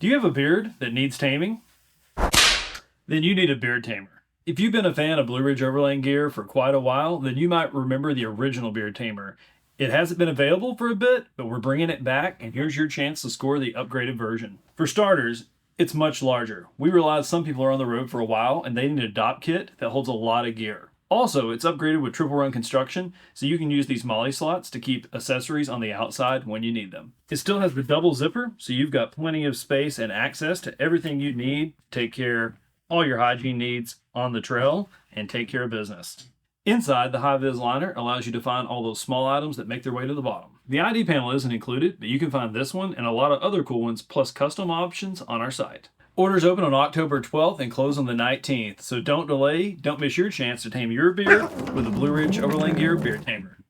Do you have a beard that needs taming? Then you need a Beard Tamer. If you've been a fan of Blue Ridge Overland gear for quite a while, then you might remember the original Beard Tamer. It hasn't been available for a bit, but we're bringing it back, and here's your chance to score the upgraded version. For starters, it's much larger. We realize some people are on the road for a while, and they need a Dopp kit that holds a lot of gear. Also, it's upgraded with triple run construction, so you can use these MOLLE slots to keep accessories on the outside when you need them. It still has the double zipper, so you've got plenty of space and access to everything you need to take care all your hygiene needs on the trail and take care of business. Inside, the high-vis liner allows you to find all those small items that make their way to the bottom. The ID panel isn't included, but you can find this one and a lot of other cool ones, plus custom options on our site. Orders open on October 12th and close on the 19th, so don't delay. Don't miss your chance to tame your beard with the Blue Ridge Overland Gear Beard Tamer.